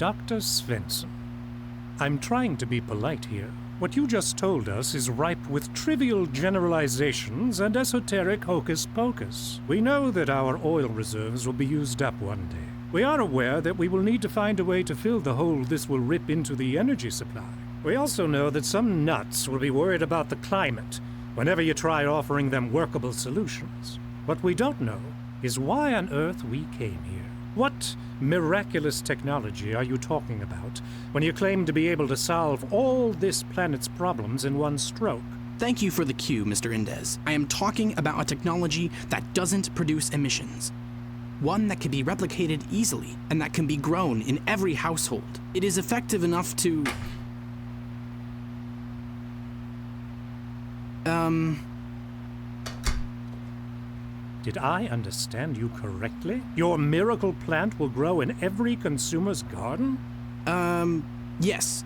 Dr. Svensson. I'm trying to be polite here. What you just told us is ripe with trivial generalizations and esoteric hocus-pocus. We know that our oil reserves will be used up one day. We are aware that we will need to find a way to fill the hole this will rip into the energy supply. We also know that some nuts will be worried about the climate whenever you try offering them workable solutions. What we don't know is why on earth we came here. What miraculous technology are you talking about when you claim to be able to solve all this planet's problems in one stroke? Thank you for the cue, Mr. Indez. I am talking about a technology that doesn't produce emissions. One that can be replicated easily and that can be grown in every household. It is effective enough to... Did I understand you correctly? Your miracle plant will grow in every consumer's garden? Yes.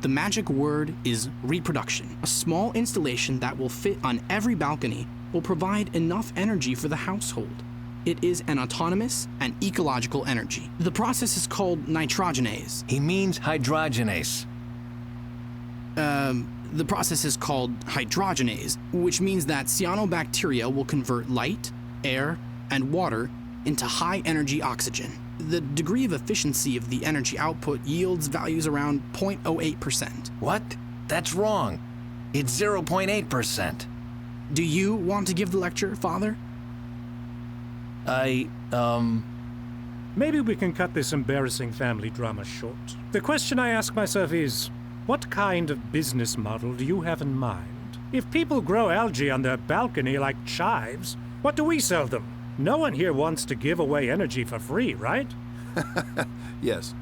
The magic word is reproduction. A small installation that will fit on every balcony will provide enough energy for the household. It is an autonomous and ecological energy. The process is called nitrogenase. He means hydrogenase. The process is called hydrogenase, which means that cyanobacteria will convert light, air, and water into high-energy oxygen. The degree of efficiency of the energy output yields values around 0.08%. What? That's wrong. It's 0.8%. Do you want to give the lecture, Father? Maybe we can cut this embarrassing family drama short. The question I ask myself is, what kind of business model do you have in mind? If people grow algae on their balcony like chives, what do we sell them? No one here wants to give away energy for free, right? Yes.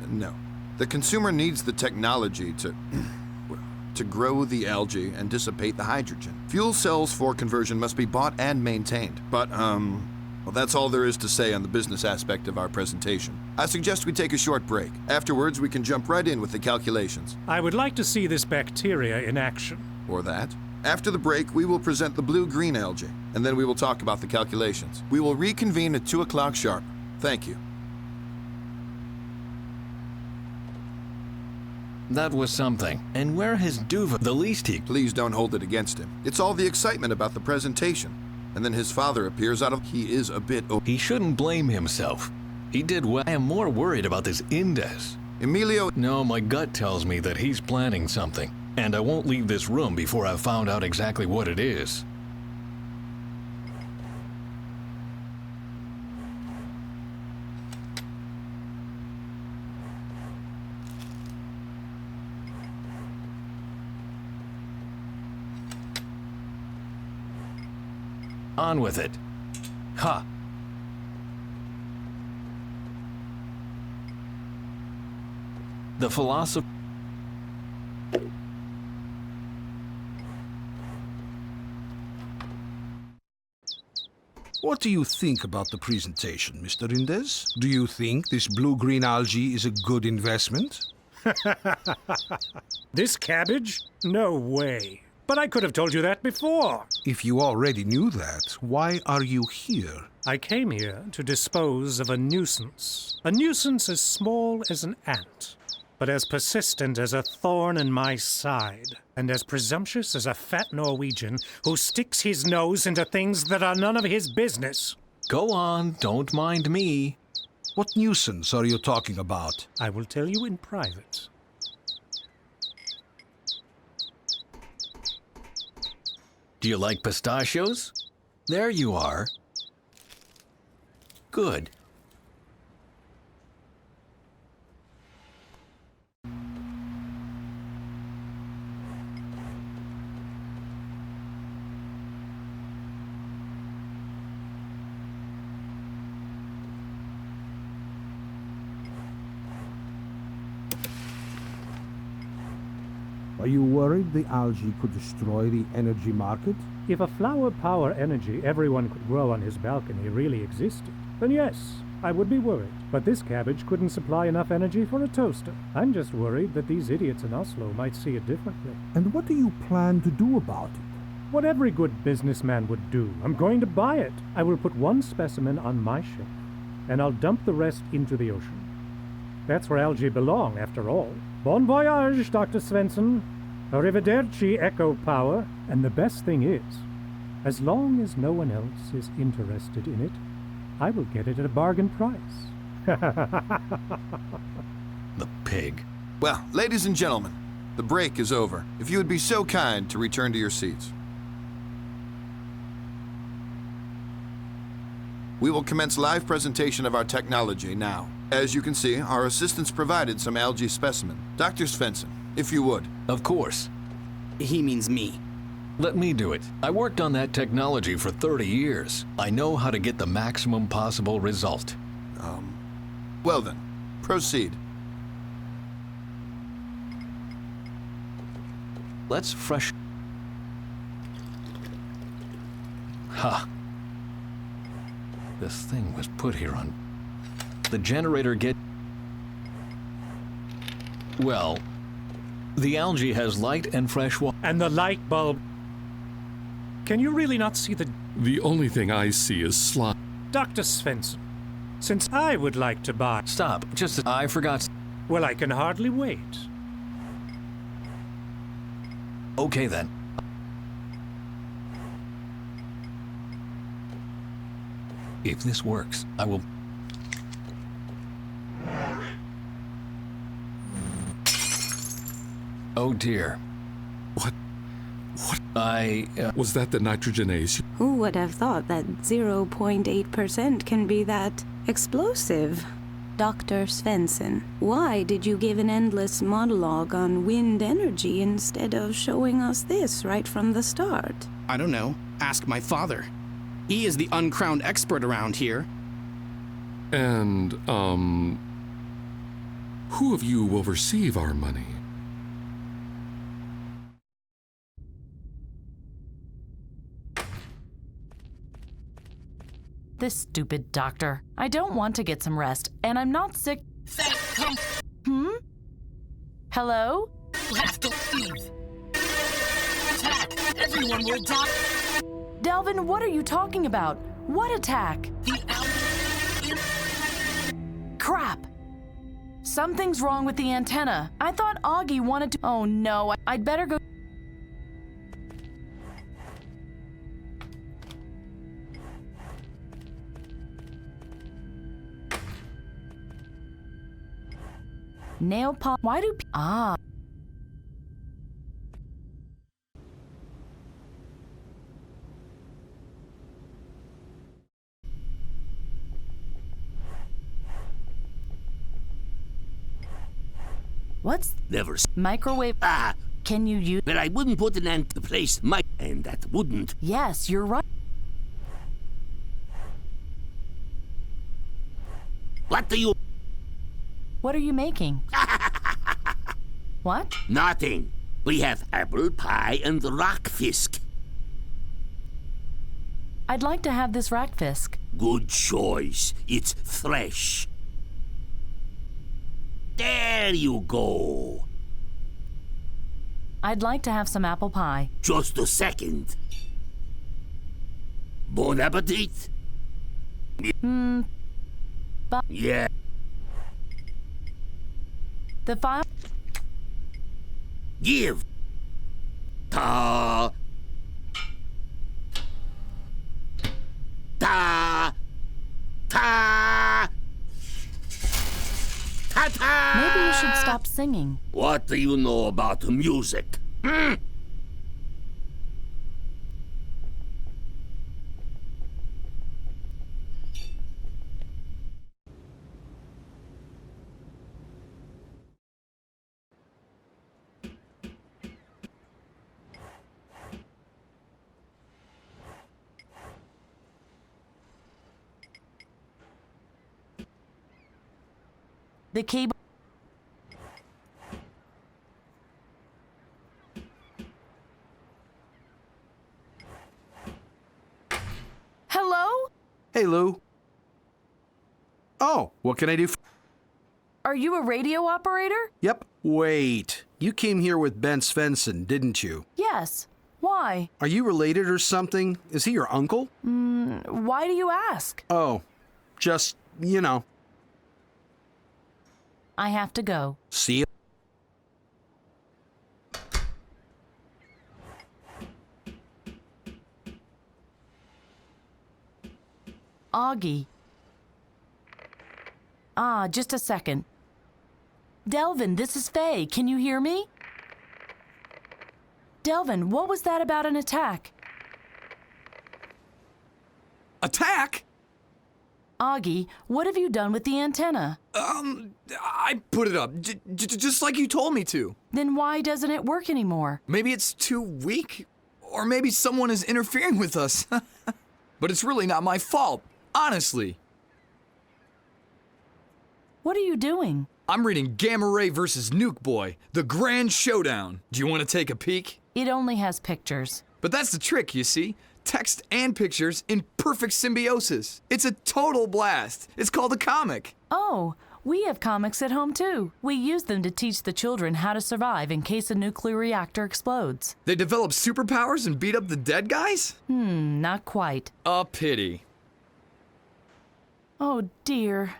No. The consumer needs the technology to grow the algae and dissipate the hydrogen. Fuel cells for conversion must be bought and maintained. But, well, that's all there is to say on the business aspect of our presentation. I suggest we take a short break. Afterwards, we can jump right in with the calculations. I would like to see this bacteria in action. Or that. After the break, we will present the blue-green algae, and then we will talk about the calculations. We will reconvene at 2 o'clock sharp. Thank you. That was something. And where has Duva? The least he... Please don't hold it against him. It's all the excitement about the presentation. And then his father appears out of... He is a bit... He shouldn't blame himself. He did well. I am more worried about this Indez. Emilio... No, my gut tells me that he's planning something. And I won't leave this room before I've found out exactly what it is. On with it. Ha! The philosophy... What do you think about the presentation, Mr. Indez? Do you think this blue-green algae is a good investment? This cabbage? No way. But I could have told you that before. If you already knew that, why are you here? I came here to dispose of a nuisance. A nuisance as small as an ant, but as persistent as a thorn in my side, and as presumptuous as a fat Norwegian who sticks his nose into things that are none of his business. Go on, don't mind me. What nuisance are you talking about? I will tell you in private. Do you like pistachios? There you are. Good. Are you worried the algae could destroy the energy market? If a flower power energy everyone could grow on his balcony really existed, then yes, I would be worried. But this cabbage couldn't supply enough energy for a toaster. I'm just worried that these idiots in Oslo might see it differently. And what do you plan to do about it? What every good businessman would do. I'm going to buy it. I will put one specimen on my ship, and I'll dump the rest into the ocean. That's where algae belong, after all. Bon voyage, Dr. Svensson. Arrivederci, Echo Power. And the best thing is, as long as no one else is interested in it, I will get it at a bargain price. The pig. Well, ladies and gentlemen, the break is over. If you would be so kind to return to your seats. We will commence live presentation of our technology now. As you can see, our assistants provided some algae specimen. Dr. Svensson, if you would. Of course. He means me. Let me do it. I worked on that technology for 30 years. I know how to get the maximum possible result. Well then, proceed. Let's fresh... Ha! This thing was put here on... The generator get... Well, the algae has light and fresh water. And the light bulb. Can you really not see the... The only thing I see is slime. Dr. Svensson, since I would like to buy... Stop. Just... I forgot... Well, I can hardly wait. Okay then. If this works, I will... Oh dear. What? Was that the nitrogenase? Who would have thought that 0.8% can be that explosive? Dr. Svensson, why did you give an endless monologue on wind energy instead of showing us this right from the start? I don't know. Ask my father. He is the uncrowned expert around here. And, who of you will receive our money? This stupid doctor. I don't want to get some rest, and I'm not sick. Hello? You have to leave. Attack! Everyone will die. Delvin, what are you talking about? What attack? Crap! Something's wrong with the antenna. I thought Augie wanted to... Oh no, I'd better go... Nail polish. Why do... Ah. What's... Never. Microwave... Ah! Can you use... But I wouldn't put an end to the place. And that wouldn't. Yes, you're right. What do you... What are you making? What? Nothing. We have apple pie and rockfisk. I'd like to have this rackfisk. Good choice. It's fresh. There you go. I'd like to have some apple pie. Just a second. Bon appetit. Yeah. The file... Give. Ta. Ta. Ta. Ta-ta! Maybe you should stop singing. What do you know about music? The cable... Hello? Hey, Lou. Oh, what can I do? Are you a radio operator? Yep. Wait. You came here with Ben Svensson, didn't you? Yes. Why? Are you related or something? Is he your uncle? Why do you ask? Oh, just, you know. I have to go. See you. Augie. Just a second. Delvin, this is Faye. Can you hear me? Delvin, what was that about an attack? Attack? Augie, what have you done with the antenna? I put it up, just like you told me to. Then why doesn't it work anymore? Maybe it's too weak, or maybe someone is interfering with us. But it's really not my fault, honestly. What are you doing? I'm reading Gamma Ray vs. Nuke Boy, The Grand Showdown. Do you want to take a peek? It only has pictures. But that's the trick, you see. Text and pictures in perfect symbiosis. It's a total blast. It's called a comic. Oh, we have comics at home too. We use them to teach the children how to survive in case a nuclear reactor explodes. They develop superpowers and beat up the dead guys? Not quite. A pity. Oh dear.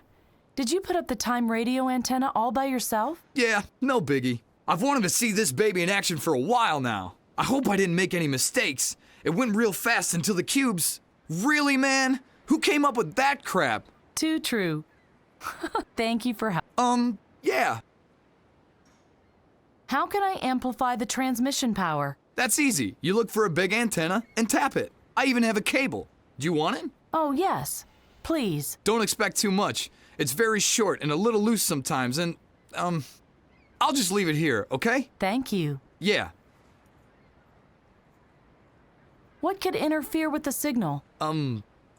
Did you put up the time radio antenna all by yourself? Yeah, no biggie. I've wanted to see this baby in action for a while now. I hope I didn't make any mistakes. It went real fast until the cubes. Really, man? Who came up with that crap? Too true. Thank you for help. Yeah. How can I amplify the transmission power? That's easy. You look for a big antenna and tap it. I even have a cable. Do you want it? Oh, yes. Please. Don't expect too much. It's very short and a little loose sometimes, and, I'll just leave it here, okay? Thank you. Yeah. What could interfere with the signal?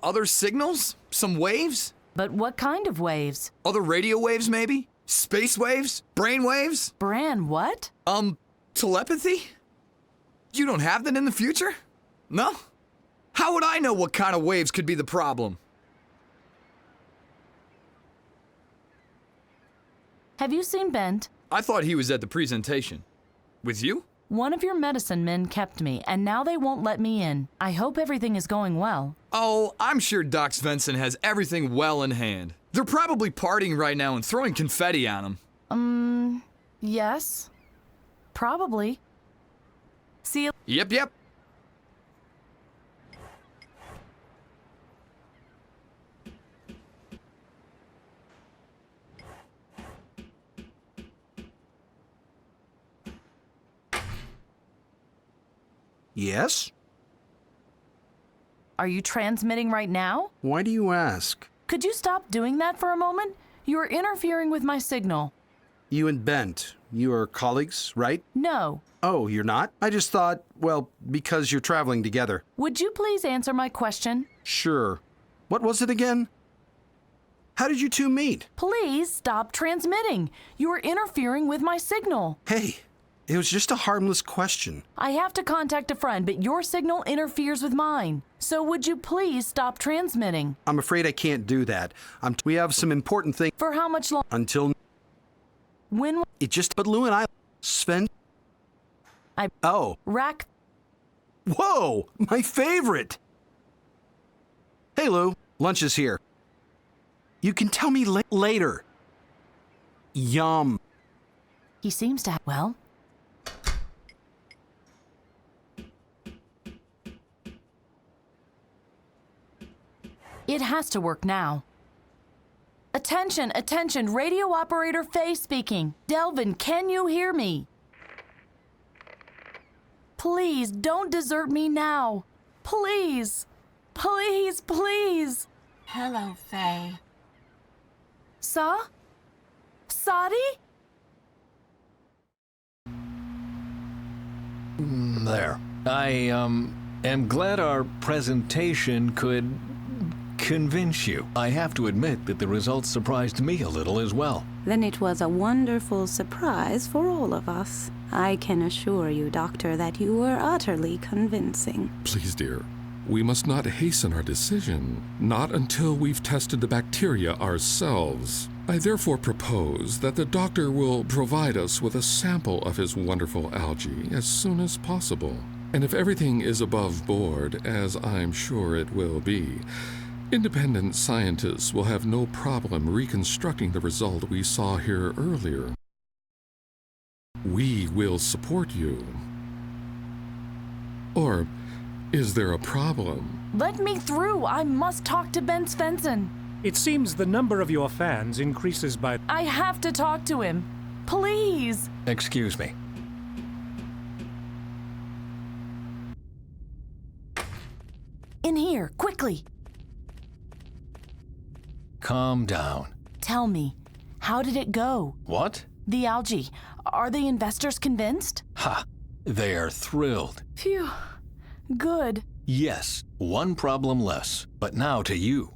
Other signals? Some waves? But what kind of waves? Other radio waves, maybe? Space waves? Brain waves? Bran, what? Telepathy? You don't have that in the future? No? How would I know what kind of waves could be the problem? Have you seen Bent? I thought he was at the presentation. With you? One of your medicine men kept me, and now they won't let me in. I hope everything is going well. Oh, I'm sure Doc Svensson has everything well in hand. They're probably partying right now and throwing confetti on him. Yes. Probably. See you. Yep. Yes? Are you transmitting right now? Why do you ask? Could you stop doing that for a moment? You are interfering with my signal. You and Bent, you are colleagues, right? No. Oh, you're not? I just thought, well, because you're traveling together. Would you please answer my question? Sure. What was it again? How did you two meet? Please stop transmitting. You are interfering with my signal. Hey, it was just a harmless question. I have to contact a friend, but your signal interferes with mine. So would you please stop transmitting? I'm afraid I can't do that. We have some important things. For how much longer? Until... When... But Lou and I... Sven... Rack... Whoa! My favorite! Hey, Lou. Lunch is here. You can tell me later. Yum. He seems to have... Well... It has to work now. Attention, attention, radio operator Faye speaking. Delvin, can you hear me? Please, don't desert me now. Please, please. Hello, Faye. Sadi? There. I, am glad our presentation could convince you. I have to admit that the results surprised me a little as well. Then it was a wonderful surprise for all of us. I can assure you, Doctor, that you were utterly convincing. Please, dear, we must not hasten our decision, not until we've tested the bacteria ourselves. I therefore propose that the doctor will provide us with a sample of his wonderful algae as soon as possible. And if everything is above board, as I'm sure it will be, Independent scientists will have no problem reconstructing the result we saw here earlier. We will support you. Or is there a problem? Let me through. I must talk to Ben Svensson. It seems the number of your fans increases by... I have to talk to him. Please. Excuse me. In here, quickly. Calm down. Tell me, how did it go? What? The algae. Are the investors convinced? Ha! They are thrilled. Phew. Good. Yes, one problem less. But now to you.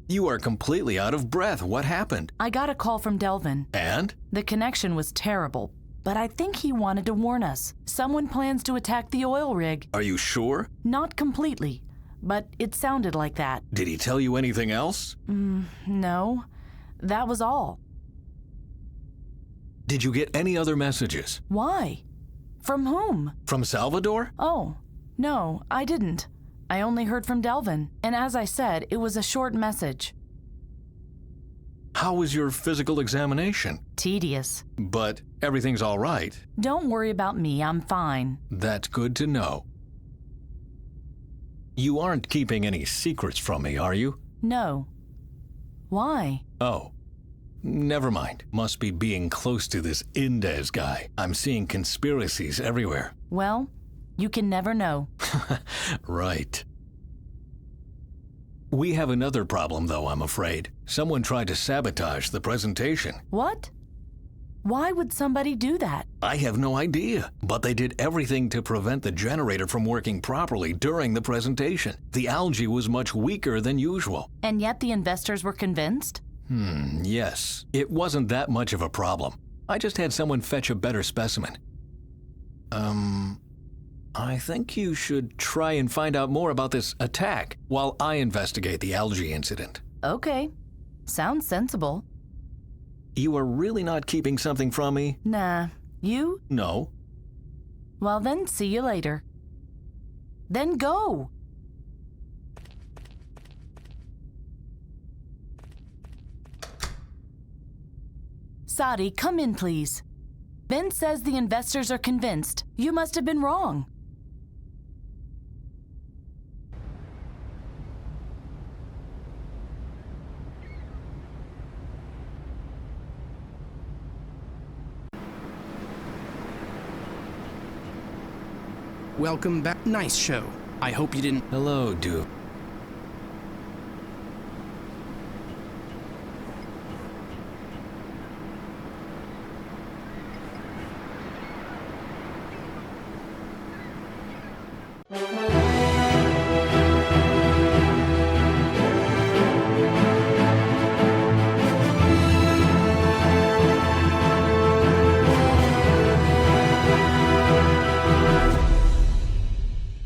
You are completely out of breath. What happened? I got a call from Delvin. And? The connection was terrible, but I think he wanted to warn us. Someone plans to attack the oil rig. Are you sure? Not completely, but it sounded like that. Did he tell you anything else? No. That was all. Did you get any other messages? Why? From whom? From Salvador? Oh, no, I didn't. I only heard from Delvin, and as I said, it was a short message. How was your physical examination? Tedious. But everything's all right. Don't worry about me, I'm fine. That's good to know. You aren't keeping any secrets from me, are you? No. Why? Oh. Never mind. Must be being close to this Indez guy. I'm seeing conspiracies everywhere. Well, you can never know. Right. We have another problem, though, I'm afraid. Someone tried to sabotage the presentation. What? Why would somebody do that? I have no idea, but they did everything to prevent the generator from working properly during the presentation. The algae was much weaker than usual. And yet the investors were convinced? Yes. It wasn't that much of a problem. I just had someone fetch a better specimen. I think you should try and find out more about this attack while I investigate the algae incident. Okay. Sounds sensible. You are really not keeping something from me? Nah. You? No. Well then, see you later. Then go! Sadi, come in, please. Ben says the investors are convinced. You must have been wrong. Welcome back. Nice show. I hope you didn't... Hello, Duke.